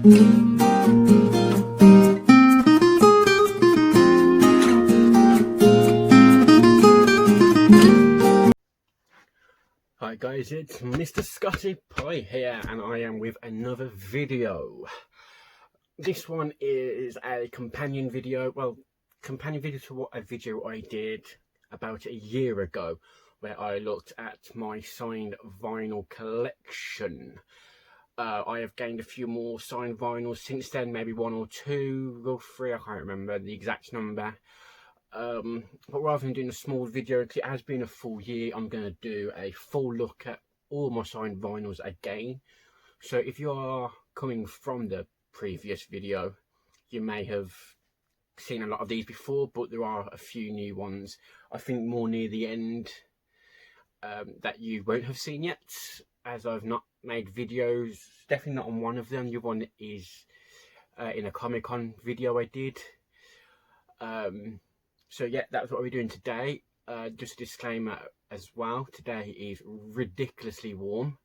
Hi guys, it's Mr. Scotty Pie here, and I am with another video. This one is a companion video, to a video I did about a year ago, where I looked at my signed vinyl collection. I have gained a few more signed vinyls since then, maybe one or two or three, I can't remember the exact number. But rather than doing a small video, because it has been a full year, I'm going to do a full look at all my signed vinyls again. So if you are coming from the previous video, you may have seen a lot of these before, but there are a few new ones, I think more near the end, that you won't have seen yet, as I've not made videos, definitely not on one of them. The one is in a Comic-Con video I did. So yeah, that's what we're doing today. Just a disclaimer as well, today is ridiculously warm,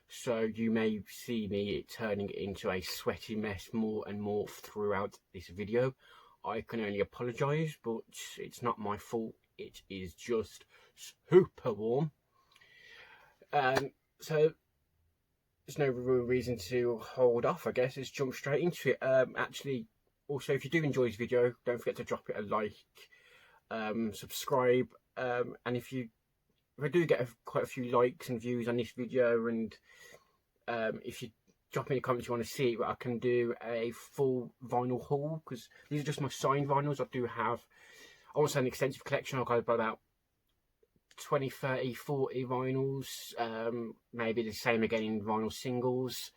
so you may see me turning into a sweaty mess more and more throughout this video. I can only apologise, but it's not my fault, it is just super warm. So there's no real reason to hold off, I guess. Let's jump straight into it. Actually, also, if you do enjoy this video, don't forget to drop it a like, subscribe, and if I do get quite a few likes and views on this video, and if you drop me in the comments you want to see it, I can do a full vinyl haul, because these are just my signed vinyls. I do have, I won't say an extensive collection, I've got about 20, 30, 40 vinyls, maybe the same again in vinyl singles.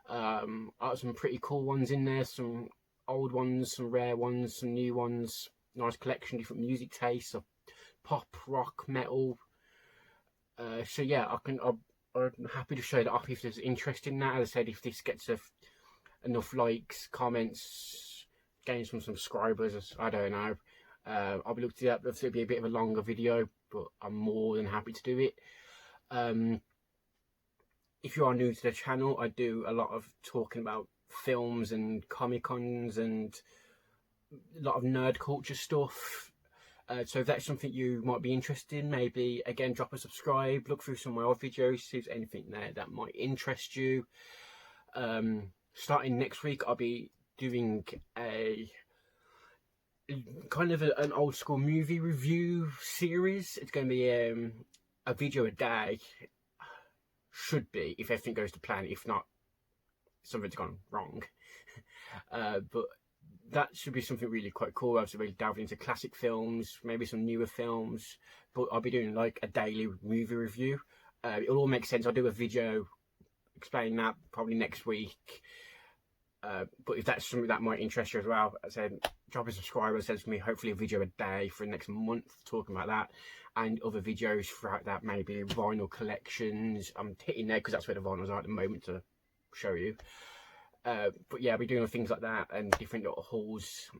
I have some pretty cool ones in there, some old ones, some rare ones, some new ones. Nice collection, different music tastes of pop, rock, metal. So yeah, I'm happy to show that off if there's interest in that. As I said, if this gets enough likes, comments, gains some subscribers, I don't know. I'll be looking at that. It'll be a bit of a longer video, but I'm more than happy to do it. If you are new to the channel, I do a lot of talking about films and Comic-Cons and a lot of nerd culture stuff. So if that's something you might be interested in, maybe again drop a subscribe, look through some of my old videos, see if there's anything there that might interest you. Starting next week, I'll be doing a kind of an old school movie review series. It's going to be a video a day, should be, if everything goes to plan. If not, something's gone wrong. But that should be something really quite cool. I've really delved into classic films, maybe some newer films, but I'll be doing like a daily movie review. It'll all make sense. I'll do a video explaining that probably next week. But if that's something that might interest you as well, as I said, drop a subscriber, send me hopefully a video a day for the next month talking about that, and other videos throughout that, maybe vinyl collections. I'm hitting there because that's where the vinyls are at the moment to show you. But yeah, I'll be doing things like that and different little hauls.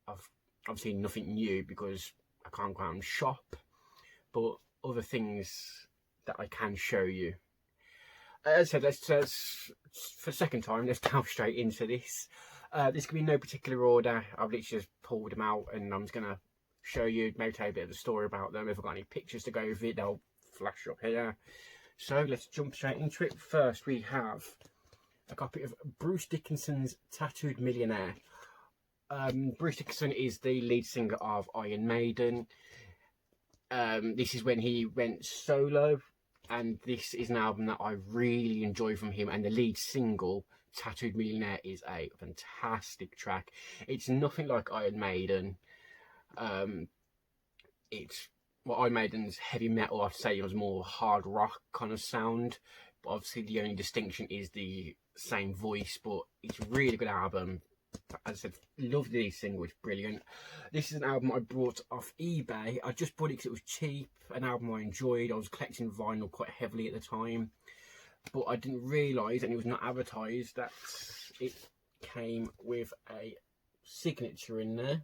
I've obviously nothing new because I can't go out and shop, but other things that I can show you. As I said, let's for the second time, let's delve straight into this. This can be no particular order. I've literally just pulled them out and I'm just going to show you, maybe tell you a bit of the story about them. If I've got any pictures to go with it, they'll flash up here. So let's jump straight into it. First, we have a copy of Bruce Dickinson's Tattooed Millionaire. Bruce Dickinson is the lead singer of Iron Maiden. This is when he went solo, and this is an album that I really enjoy from him, and the lead single, Tattooed Millionaire, is a fantastic track. It's nothing like Iron Maiden. It's Iron Maiden's heavy metal, I'd say it was more hard rock kind of sound, but obviously the only distinction is the same voice. But it's a really good album. As I said, love the single, it's brilliant. This is an album I bought off eBay. I just bought it because it was cheap, an album I enjoyed. I was collecting vinyl quite heavily at the time, but I didn't realise, and it was not advertised, that it came with a signature in there.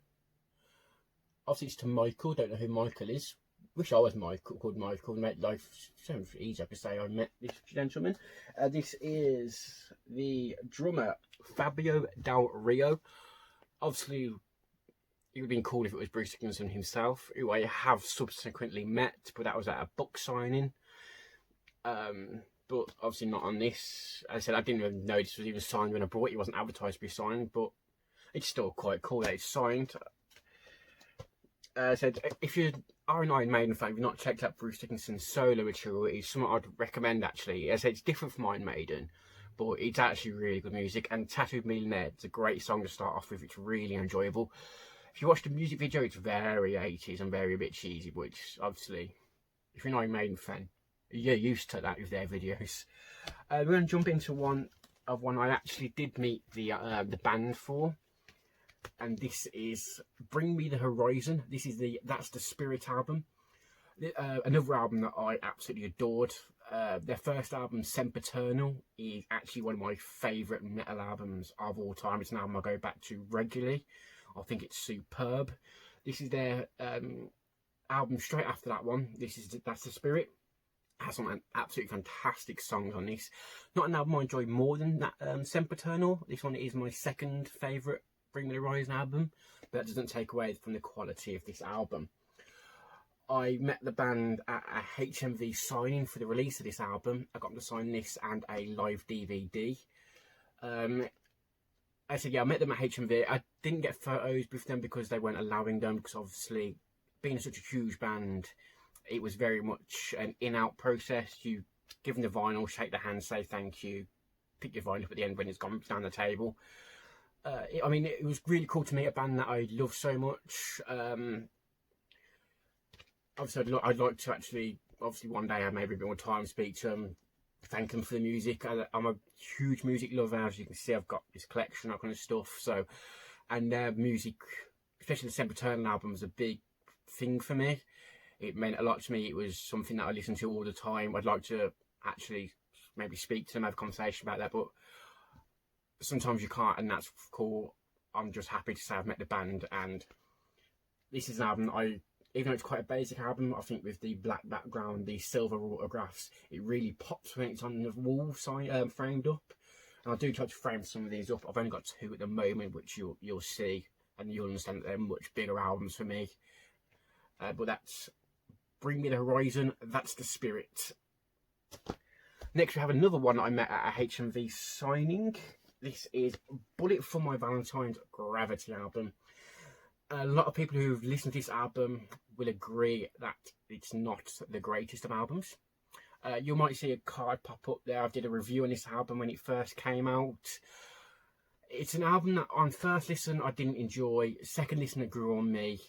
Obviously it's to Michael, don't know who Michael is. Wish I was called Michael, made life so much easier to say I met this gentleman. This is the drummer Fabio Del Rio. Obviously, it would have been cool if it was Bruce Dickinson himself, who I have subsequently met, but that was at a book signing. But obviously not on this. As I said, I didn't even know this was even signed when I bought it. It wasn't advertised to be signed, but it's still quite cool that it's signed. I said, if you are an Iron Maiden fan, if you've not checked out Bruce Dickinson's solo material, it's something I'd recommend actually. As I said, it's different from Iron Maiden, but it's actually really good music. And Tattooed Millionaire, it's a great song to start off with. It's really enjoyable. If you watch the music video, it's very 80s and very a bit cheesy, but it's obviously, if you're an Iron Maiden fan, you're used to that with their videos. We're going to jump into one I actually did meet the band for. And this is Bring Me the Horizon. That's the Spirit album. Another album that I absolutely adored. Their first album, Sempiternal, is actually one of my favourite metal albums of all time. It's an album I go back to regularly. I think it's superb. This is their album straight after that one. That's the Spirit. Has some absolutely fantastic songs on this. Not an album I enjoy more than that Sempiternal. This one is my second favourite Bring Me the Horizon album, but that doesn't take away from the quality of this album. I met the band at a HMV signing for the release of this album. I got them to sign this and a live DVD. I said, yeah, I met them at HMV. I didn't get photos with them because they weren't allowing them, because obviously, being such a huge band, it was very much an in-out process. You give them the vinyl, shake their hand, say thank you, pick your vinyl up at the end when it's gone down the table. It was really cool to meet a band that I love so much. Obviously, I'd like to actually, one day I maybe a bit more time to speak to them, thank them for the music. I'm a huge music lover, as you can see. I've got this collection, that kind of stuff. So, and their music, especially the Sempiternal album, was a big thing for me. It meant a lot to me. It was something that I listened to all the time. I'd like to actually maybe speak to them, have a conversation about that, but sometimes you can't, and that's cool. I'm just happy to say I've met the band, and this is an album even though it's quite a basic album, I think with the black background, the silver autographs, it really pops when it's on the wall framed up. And I do try to frame some of these up. I've only got 2 at the moment, which you'll see, and you'll understand that they're much bigger albums for me. But that's Bring Me the Horizon, that's the Spirit. Next we have another one that I met at a HMV signing. This is Bullet for My Valentine's Gravity album. A lot of people who've listened to this album will agree that it's not the greatest of albums. You might see a card pop up there. I did a review on this album when it first came out. It's an album that on first listen I didn't enjoy, second listen it grew on me,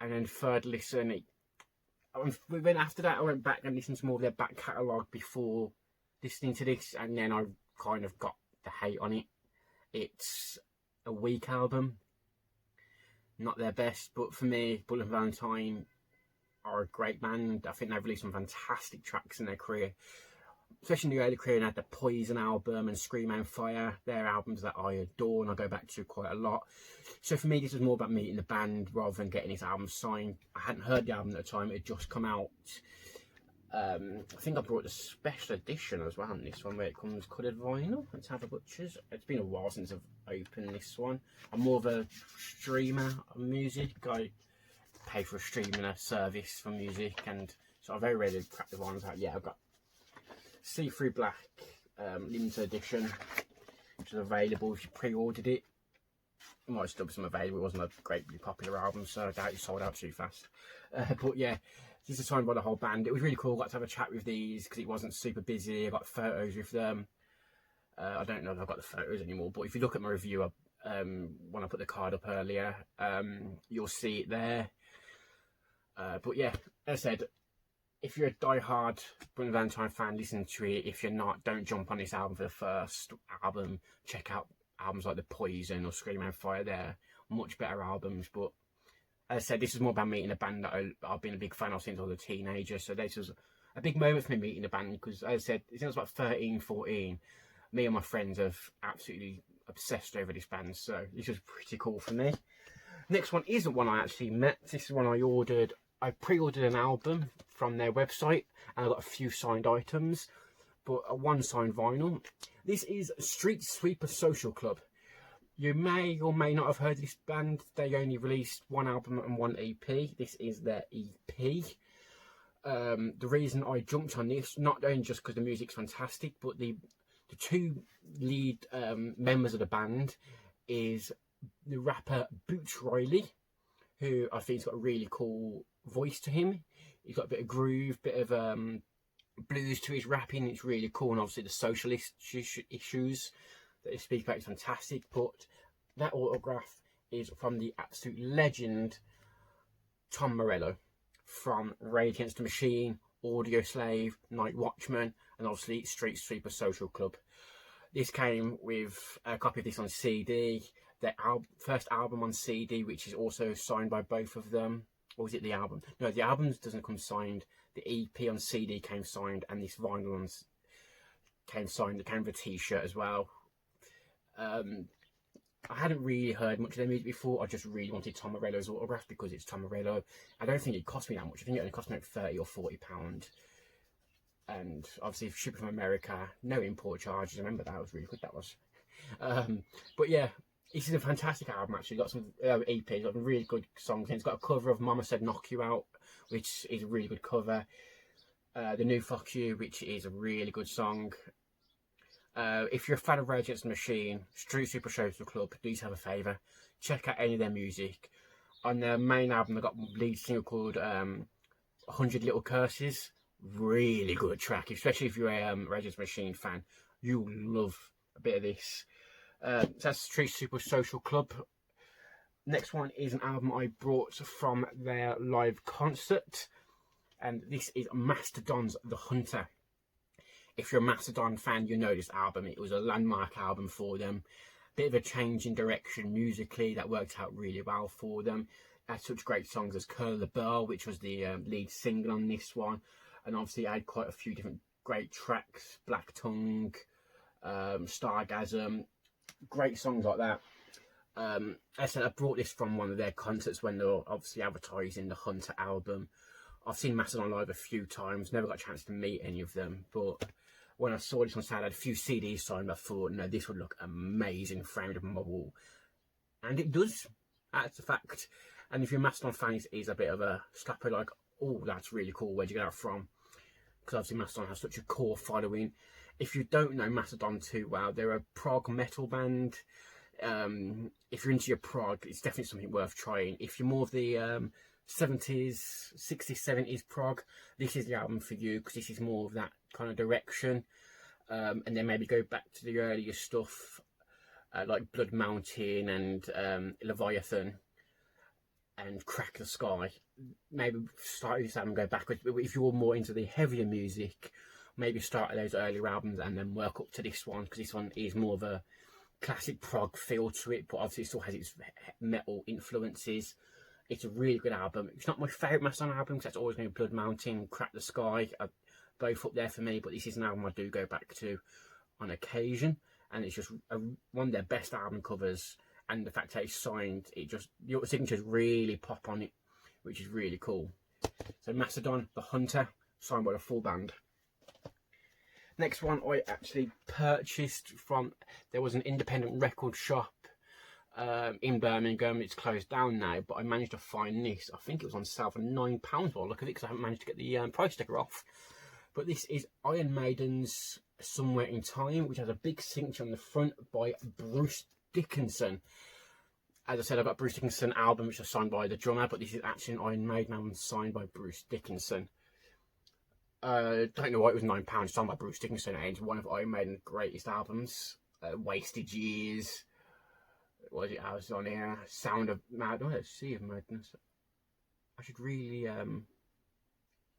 and then third listen then after that I went back and listened to more of their back catalogue before listening to this, and then I kind of got the hate on it. It's a weak album, not their best, but for me, Bullet for Valentine are a great band. I think they've released some fantastic tracks in their career, especially in the early career. And had the Poison album and Scream and Fire. They're albums that I adore and I go back to quite a lot. So for me, this was more about meeting the band rather than getting this album signed. I hadn't heard the album at the time; it had just come out. I think I brought the special edition as well on this one, where it comes coloured vinyl. Let's have a butcher's. It's been a while since I've opened this one. I'm more of a streamer of music. I pay for a streaming service for music, and so I very rarely crack the vinyls out. Yeah, I've got See-Through Black limited edition, which is available if you pre-ordered it. There might still be some available. It wasn't a greatly popular album, so I doubt it sold out too fast. But yeah, this is signed by the whole band. It was really cool. Got to have a chat with these because it wasn't super busy. I got photos with them. I don't know if I've got the photos anymore, but if you look at my review, when I put the card up earlier, you'll see it there. But yeah, as I said, if you're a die-hard Bruno Valentine fan, listen to it. If you're not, don't jump on this album for the first album. Check out albums like The Poison or Scream and Fire. They're much better albums, but as I said, this is more about meeting a band that I've been a big fan of since I was a teenager. So this was a big moment for me meeting the band, because as I said, since I was about 13, 14, me and my friends have absolutely obsessed over this band. So this was pretty cool for me. Next one isn't one I actually met. This is one I ordered. I pre-ordered an album from their website and I got a few signed items, but one signed vinyl. This is Street Sweeper Social Club. You may or may not have heard of this band. They only released one album and one EP. This is their EP. The reason I jumped on this, not only just because the music's fantastic, but the two lead members of the band is the rapper Boots Riley, who I think has got a really cool voice to him. He's got a bit of groove, bit of blues to his rapping. It's really cool, and obviously the social issues that he speaks about is fantastic. But that autograph is from the absolute legend Tom Morello, from Rage Against the Machine, Audio Slave, Night Watchman, and obviously Street Sweeper Social Club. This came with a copy of this on CD, their first album on CD, which is also signed by both of them. Or was it the album? No, the album doesn't come signed. The EP on CD came signed, and this vinyl came signed. It came with a T-shirt as well. I hadn't really heard much of their music before. I just really wanted Tom Morello's autograph because it's Tom Morello. I don't think it cost me that much. I think it only cost me like £30 or £40. And obviously shipping from America, no import charges. I remember that was really good. That was. But yeah, this is a fantastic album. Actually, got some EPs, got some really good songs. And it's got a cover of Mama Said Knock You Out, which is a really good cover. The New Fuck You, which is a really good song. If you're a fan of Rage Against the Machine, Street Sweeper Social Club, do yourself a favour, check out any of their music. On their main album, they got a lead single called 100 Little Curses. Really good track, especially if you're a Rage Against the Machine fan. You'll love a bit of this. So that's Street Sweeper Social Club. Next one is an album I brought from their live concert, and this is Mastodon's The Hunter. If you're a Mastodon fan, you know this album. It was a landmark album for them. Bit of a change in direction musically that worked out really well for them. Had such great songs as Curl the Bell, which was the lead single on this one. And obviously I had quite a few different great tracks. Black Tongue, Stargasm. Great songs like that. As I said, I brought this from one of their concerts when they were obviously advertising the Hunter album. I've seen Mastodon live a few times. Never got a chance to meet any of them. But when I saw this on Saturday, I had a few CDs signed. I thought, no, this would look amazing framed up on my wall. And it does. That's a fact. And if you're a Mastodon fan, it's a bit of a slapper, like, oh, that's really cool. Where'd you get that from? Because obviously Mastodon has such a core following. If you don't know Mastodon too well, they're a prog metal band. If you're into your prog, it's definitely something worth trying. If you're more of the 70s, 60s, 70s prog, this is the album for you, because this is more of that kind of direction. And then maybe go back to the earlier stuff, like Blood Mountain and Leviathan and Crack the Sky. Maybe start with this album and go backwards. But if you're more into the heavier music, maybe start at those earlier albums and then work up to this one, because this one is more of a classic prog feel to it, but obviously it still has its metal influences. It's a really good album. It's not my favourite Mastodon album, because that's always going to be Blood Mountain, Crack the Sky, both up there for me, but this is an album I do go back to on occasion, and it's just one of their best album covers, and the fact that it's signed, your signatures really pop on it, which is really cool. So Mastodon, The Hunter, signed by the full band. Next one I actually purchased from, there was an independent record shop in Birmingham. It's closed down now, but I managed to find this. I think it was on sale for £9 by the look of it, because I haven't managed to get the price sticker off. But this is Iron Maiden's Somewhere in Time, which has a big signature on the front by Bruce Dickinson. As I said, I've got a Bruce Dickinson album which is signed by the drummer, but this is actually an Iron Maiden album signed by Bruce Dickinson. Don't know why it was £9, signed by Bruce Dickinson, and it's one of Iron Maiden's greatest albums. Wasted Years. What is it? I was on here. Sound of Mad. Oh, Sea of Madness. I should really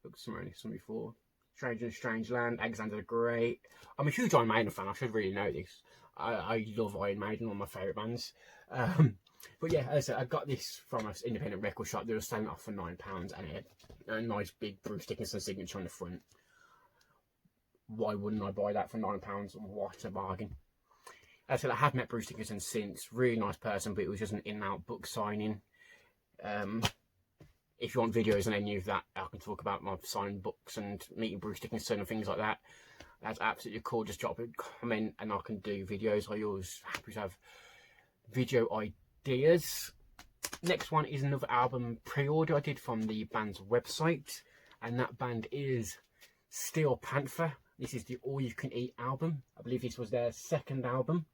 look somewhere before. Strange in a Strange Land. Alexander the Great. I'm a huge Iron Maiden fan. I should really know this. I love Iron Maiden, one of my favourite bands. But yeah, as I said, I got this from an independent record shop. They were selling it off for £9, and it had a nice big Bruce Dickinson signature on the front. Why wouldn't I buy that for £9? What a bargain. As I said, I have met Bruce Dickinson since. Really nice person, but it was just an in-and-out book signing. If you want videos on any of that, I can talk about my signed books and meeting Bruce Dickinson and things like that. That's absolutely cool. Just drop a comment and I can do videos. I always happy to have video ideas. Next one is another album pre-order I did from the band's website, and that band is Steel Panther. This is the All You Can Eat album. I believe this was their second album.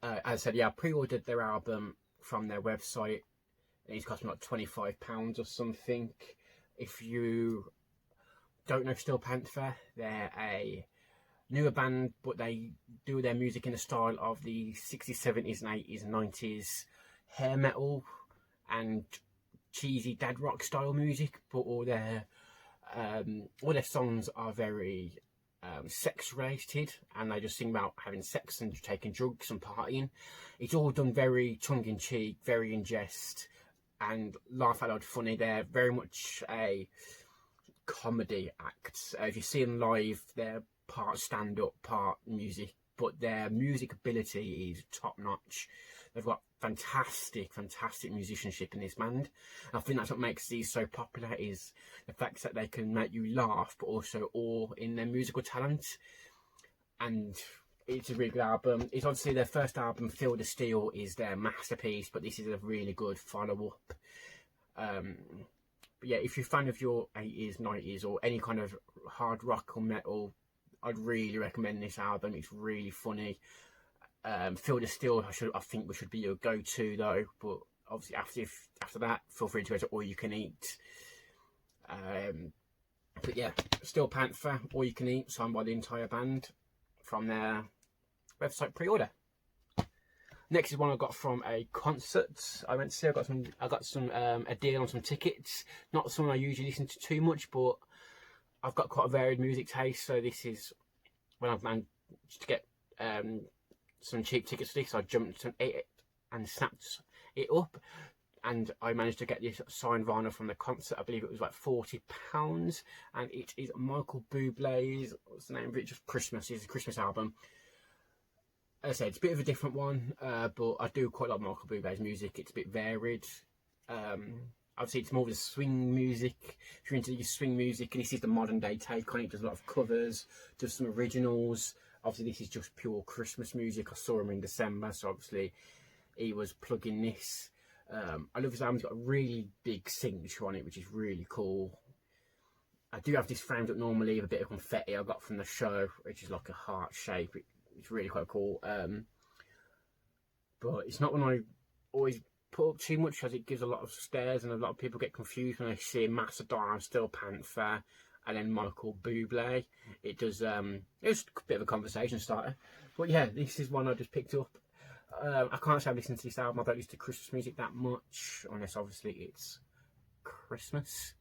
As I said, yeah, I pre-ordered their album from their website. It's cost me like £25 or something. If you don't know Steel Panther, they're a newer band, but they do their music in the style of the 60s, 70s and 80s and 90s hair metal and cheesy dad rock style music, but all their songs are very sex related, and they just sing about having sex and taking drugs and partying. It's all done very tongue-in-cheek, very in jest and laugh out loud funny. They're very much a comedy act. If you see them live, they're part stand-up, part music, but their music ability is top-notch. They've got fantastic musicianship in this band. I think that's what makes these so popular, is the fact that they can make you laugh but also awe in their musical talent. And it's a really good album. It's obviously their first album, Feel the Steel, is their masterpiece, but this is a really good follow-up. But yeah, if you're a fan of your 80s, 90s or any kind of hard rock or metal, I'd really recommend this album. It's really funny. Feel the Steel, I think we should be your go-to though, but obviously after that, feel free to go to All You Can Eat. But yeah, Steel Panther, All You Can Eat, signed by the entire band from their website pre-order. Next is one I got from a concert I went to see. I got some a deal on some tickets. Not someone I usually listen to too much, but I've got quite a varied music taste, so this is when I've managed to get some cheap tickets for this. I jumped on it and snapped it up, and I managed to get this signed vinyl from the concert. I believe it was like £40, and it is Michael Bublé's, what's the name of it, just Christmas. It's a Christmas album. As I said, it's a bit of a different one, but I do quite like Michael Bublé's music. It's a bit varied. Obviously, it's more of the swing music. If you're into your swing music, and this is the modern day take on it, does a lot of covers, does some originals. Obviously, this is just pure Christmas music. I saw him in December, so obviously he was plugging this. I love his album. It's got a really big signature on it, which is really cool. I do have this framed up normally with a bit of confetti I got from the show, which is like a heart shape. It's really quite cool. But it's not one I always put up too much, as it gives a lot of stares and a lot of people get confused when they see Mastodon, Steel Panther, and then Michael Bublé. It was a bit of a conversation starter. But yeah, this is one I just picked up. I can't say I've listened to this album. I don't listen to Christmas music that much, unless obviously it's Christmas.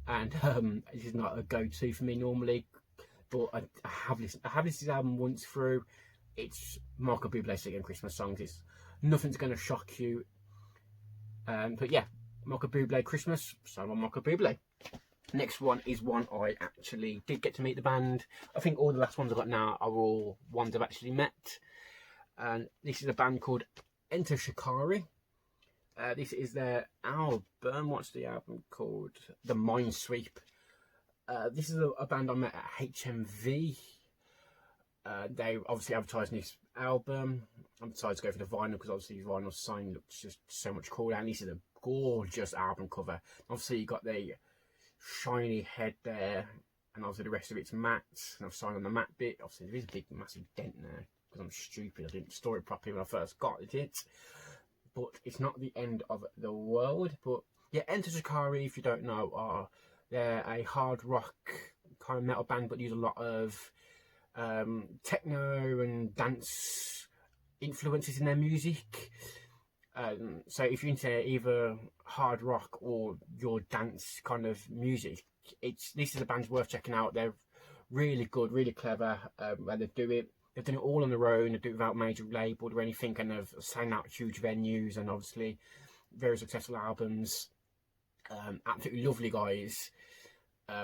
And this is not a go-to for me normally, but I have listened to this album once through. It's Michael Bublé singing Christmas songs. It's nothing's going to shock you. But yeah, Michael Bublé Christmas, so on Michael Bublé. Next one is one I actually did get to meet the band. I think all the last ones I've got now are all ones I've actually met. And this is a band called Enter Shikari. This is their album. What's the album called? The Minesweep. This is a band I met at HMV. They obviously advertising this album. I decided to go for the vinyl because obviously the vinyl sign looks just so much cooler. And this is a gorgeous album cover. Obviously you got the shiny head there, and obviously the rest of it's matte. And I've signed on the matte bit. Obviously there is a big massive dent there because I'm stupid. I didn't store it properly when I first got it. But it's not the end of the world. But yeah, Enter Shikari, if you don't know, they're a hard rock kind of metal band, but use a lot of techno and dance influences in their music. So if you're into either hard rock or your dance kind of music, this is a band worth checking out. They're really good, really clever when they do it. They've done it all on their own. They do it without major label or anything, and they've sang out huge venues and obviously very successful albums. Absolutely lovely guys.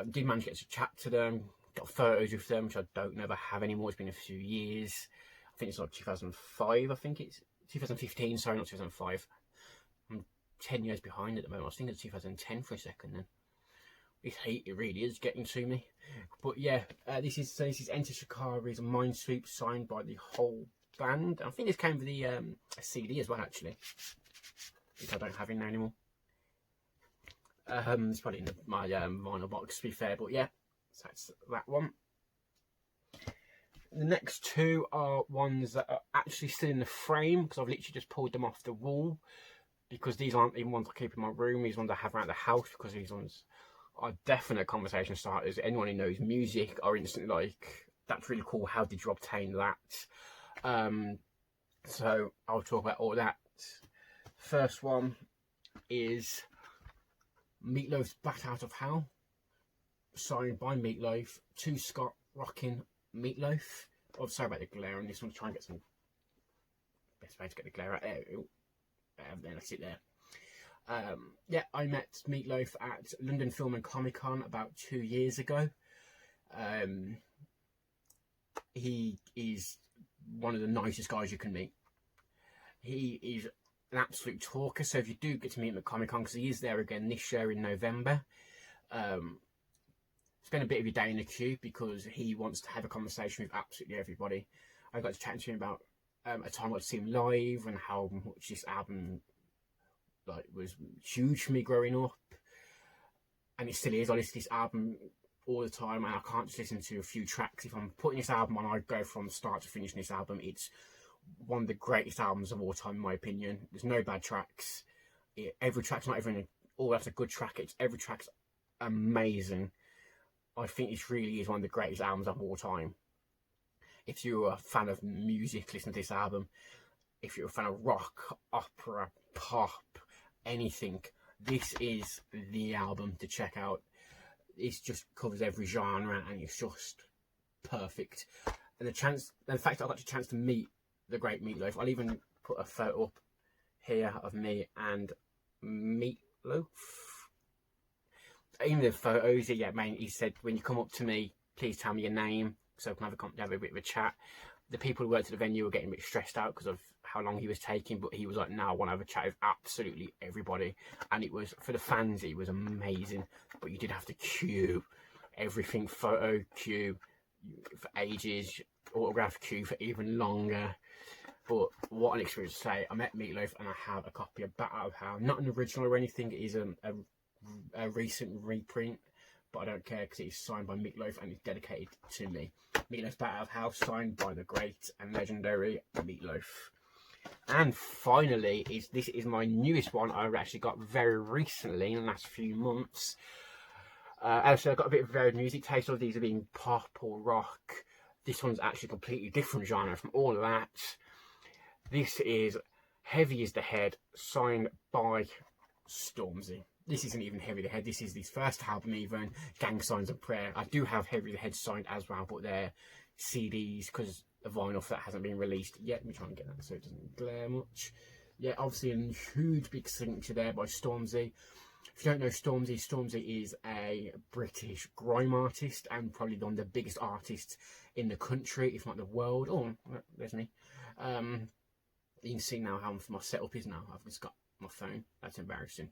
Did manage to get to chat to them, got photos with them, which I don't never have anymore. It's been a few years. I think it's like 2005. I think it's 2015. Sorry, not 2005. I'm 10 years behind at the moment. I was thinking it's 2010 for a second then. This heat, it really is getting to me. But yeah, this is Enter Shikari's Minesweep, signed by the whole band. I think this came with the CD as well, actually, which I don't have in there anymore. It's probably in my vinyl box, to be fair, but yeah, so that's that one. The next two are ones that are actually still in the frame, because I've literally just pulled them off the wall, because these aren't even ones I keep in my room. These ones I have around the house, because these ones are definite conversation starters. Anyone who knows music are instantly like, that's really cool, how did you obtain that? So I'll talk about all that. First one is Meatloaf's Bat Out of Hell, signed by Meatloaf to Scott Rockin' Meatloaf. Oh, sorry about the glare on this one. Try and get some best way to get the glare out there. Then that's it there. Yeah, I met Meatloaf at London Film and Comic Con about 2 years ago. He is one of the nicest guys you can meet. He is an absolute talker, so if you do get to meet him at Comic Con, because he is there again this year in November, spend a bit of your day in the queue, because he wants to have a conversation with absolutely everybody. I got to chat to him about a time I got to see him live, and how much this album was huge for me growing up, and it still is. I listen to this album all the time, and I can't just listen to a few tracks. If I'm putting this album on, I go from start to finish in this album. It's one of the greatest albums of all time, in my opinion. There's no bad tracks. Every track's not even that's a good track. Every track's amazing. I think this really is one of the greatest albums of all time. If you're a fan of music, listen to this album. If you're a fan of rock, opera, pop, anything, this is the album to check out. It just covers every genre, and it's just perfect. And the fact that I got the chance to meet the great Meatloaf, I'll even put a photo up here of me and Meatloaf. Even the photos, yeah, man, he said, when you come up to me, please tell me your name, so we can have a bit of a chat. The people who worked at the venue were getting a bit stressed out because of how long he was taking, but he was like, no, I want to have a chat with absolutely everybody. And it was, for the fans, it was amazing, but you did have to queue everything, photo queue for ages, autograph queue for even longer. But what an experience to say. I met Meatloaf, and I have a copy of Bat Out of Hell. Not an original or anything, it is a recent reprint, but I don't care, because it's signed by Meatloaf and it's dedicated to me. Meatloaf's Bat Out of Hell, signed by the great and legendary Meatloaf. And finally, this is my newest one. I actually got very recently, in the last few months. So I've got a bit of varied music taste. All of these have been pop or rock. This one's actually a completely different genre from all of that. This is Heavy Is the Head, signed by Stormzy. This isn't even Heavy the Head. This is his first album, even Gang Signs of Prayer. I do have Heavy the Head signed as well, but they're CDs, because the vinyl for that hasn't been released yet. Let me try and get that so it doesn't glare much. Yeah, obviously a huge big signature there by Stormzy. If you don't know Stormzy, Stormzy is a British grime artist, and probably one of the biggest artists in the country, if not the world. Oh, there's me. You can see now how my setup is now. I've just got my phone. That's embarrassing.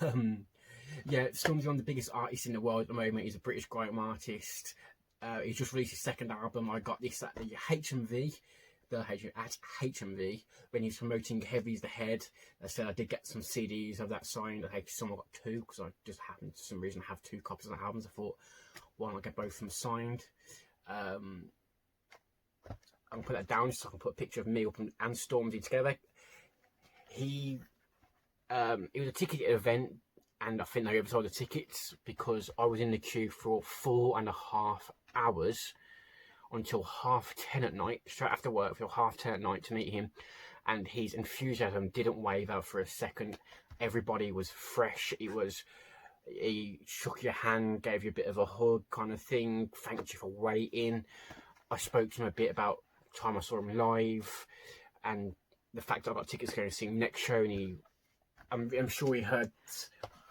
And, yeah, Stormzy's one of the biggest artists in the world at the moment. He's a British grime artist. He's just released his second album. I got this at the HMV, at HMV, when he's promoting Heavy's the Head. I said I did get some CDs of that signed. I think someone got two, because I just happened to some reason have two copies of the albums. I thought, why not get both of them signed? I'm gonna put that down so I can put a picture of me up and Stormzy together. It was a ticketed event, and I think they oversold the tickets, because I was in the queue for 4.5 hours until 10:30 at night, straight after work, till 10:30 at night, to meet him. And his enthusiasm didn't waver for a second. Everybody was fresh. He shook your hand, gave you a bit of a hug kind of thing, thanked you for waiting. I spoke to him a bit about the time I saw him live, and the fact that I got tickets to go and see him next show, and I'm sure he heard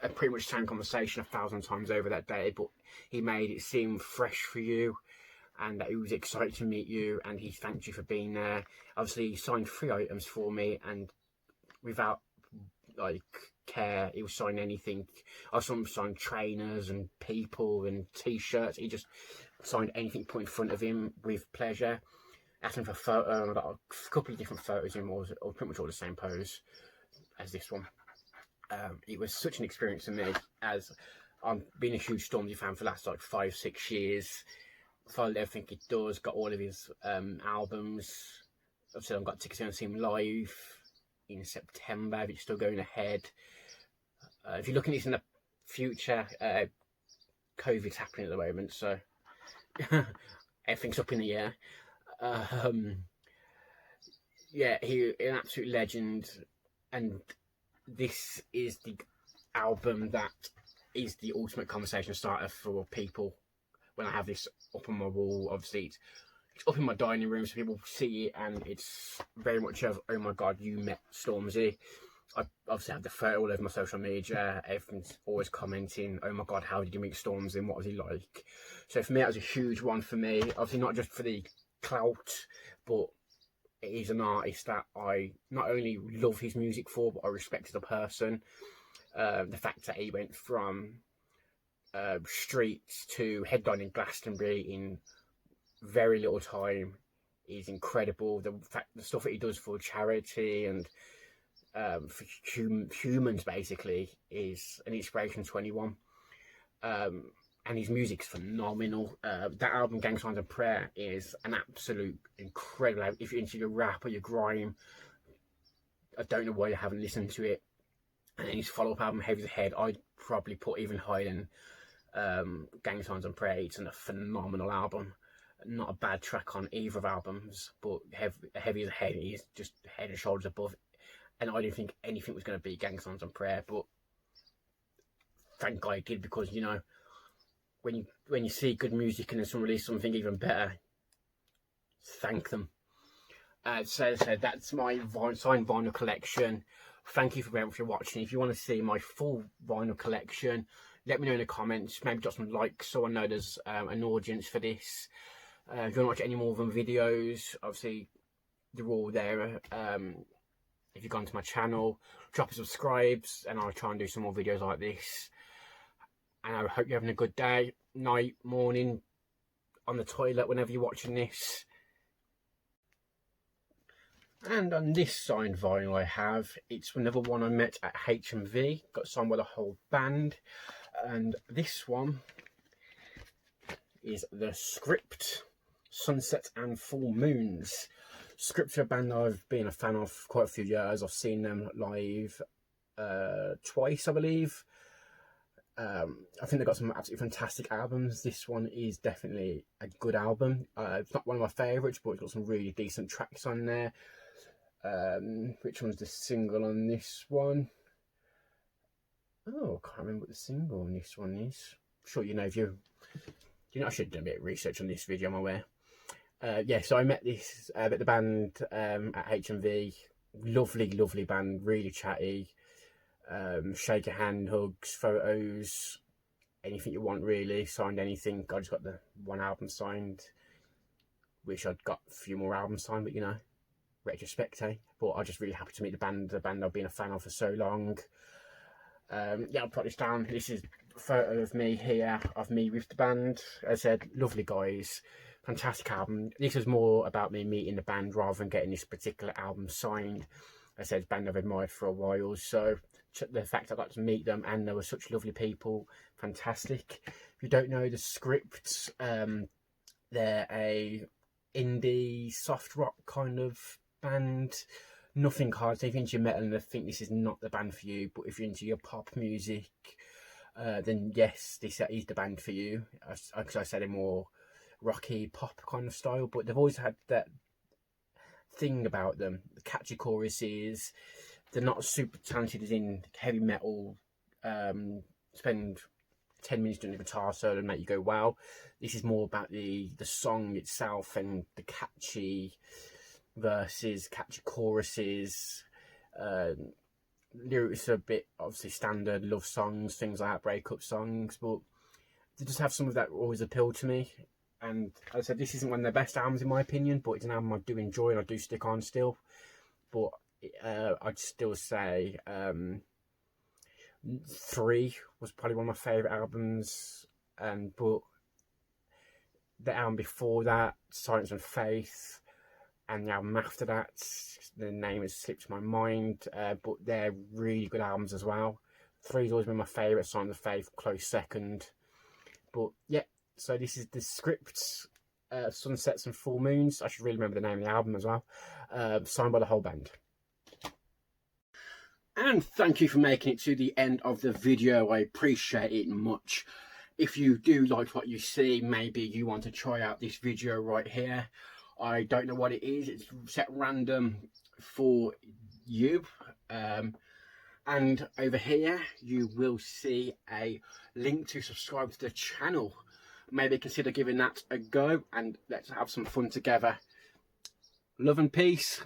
a pretty much same conversation 1,000 times over that day, but he made it seem fresh for you, and that he was excited to meet you, and he thanked you for being there. Obviously, he signed 3 items for me, and without care. He was signing anything. I saw him sign trainers and people and t-shirts. He just signed anything put in front of him with pleasure. Asked him for a photo. I got a couple of different photos of him, or pretty much all the same pose as this one. It was such an experience for me, as I've been a huge Stormzy fan for the last like 5-6 years. Followed everything he does, got all of his albums. Obviously, I've got tickets to see him live in September, if it's still going ahead. If you're looking at this in the future, COVID's happening at the moment, so everything's up in the air. Yeah, he's an absolute legend, and this is the album that is the ultimate conversation starter for people. When I have this up on my wall, obviously it's up in my dining room so people see it, and it's very much of, oh my god, you met Stormzy. I obviously have the photo all over my social media. Everyone's always commenting, oh my god, how did you meet Stormzy and what was he like? So for me, that was a huge one for me. Obviously not just for the clout, but he's an artist that I not only love his music for, but I respect as a person. The fact that he went from streets to headlining Glastonbury in very little time is incredible. The stuff that he does for charity and for humans basically is an inspiration to anyone. And his music's phenomenal. That album, Gang Signs and Prayer, is an absolute incredible. If you're into your rap or your grime, I don't know why you haven't listened to it. And then his follow-up album, Heavy as a Head, I'd probably put even higher than Gang Signs and Prayer. It's a phenomenal album. Not a bad track on either of albums, but Heavy as a Head is just head and shoulders above. And I didn't think anything was going to beat Gang Signs and Prayer, but thank God it did, because, you know, when you see good music and then someone release something even better, thank them. So that's my signed vinyl collection. Thank you for watching. If you want to see my full vinyl collection, let me know in the comments. Maybe drop some likes so I know there's an audience for this. If you want to watch any more of them videos, obviously they're all there. If you've gone to my channel, drop a subscribe, and I'll try and do some more videos like this. And I hope you're having a good day, night, morning, on the toilet, whenever you're watching this. And on this signed vinyl I have, it's another one I met at HMV, got signed by the whole band. And this one is The Script, Sunset and Full Moons. Script are a band I've been a fan of quite a few years. I've seen them live twice, I believe. I think they've got some absolutely fantastic albums. This one is definitely a good album. It's not one of my favourites, but it's got some really decent tracks on there. Which one's the single on this one? Oh, I can't remember what the single on this one is. I'm sure you know, if you know, I should have done a bit of research on this video, I'm aware. Yeah, so I met the band at HMV. Lovely band, really chatty. Shake a hand, hugs, photos, anything you want really. Signed anything. I just got the one album signed. Wish I'd got a few more albums signed, but you know, retrospect, eh? But I'm just really happy to meet the band I've been a fan of for so long. Yeah, I'll put this down. This is a photo of me here, of me with the band. As I said, lovely guys, fantastic album. This was more about me meeting the band rather than getting this particular album signed. As I said, band I've admired for a while, so the fact I got to meet them and they were such lovely people, fantastic. If you don't know The Script, they're a indie soft rock kind of band. Nothing hard. So if you're into metal and I think this is not the band for you, but if you're into your pop music, then yes, this is the band for you. Because I said a more rocky pop kind of style, but they've always had that thing about them, the catchy choruses. They're not super talented as in heavy metal, spend 10 minutes doing the guitar solo and make you go wow. This is more about the song itself and the catchy verses, catchy choruses. Lyrics are a bit obviously standard love songs, things like that, breakup songs, but they just have some of that always appeal to me. And as I said, this isn't one of their best albums in my opinion, but it's an album I do enjoy and I do stick on still. But I'd still say 3 was probably one of my favourite albums, but the album before that, Silence and Faith, and the album after that, the name has slipped my mind, but they're really good albums as well. 3's always been my favourite, Silence and Faith, close second. But yeah, so this is the script, Sunsets and Full Moons. I should really remember the name of the album as well. Signed by the whole band. And thank you for making it to the end of the video. I appreciate it much. If you do like what you see, maybe you want to try out this video right here. I don't know what it is. It's set random for you. And over here, you will see a link to subscribe to the channel. Maybe consider giving that a go, and let's have some fun together. Love and peace.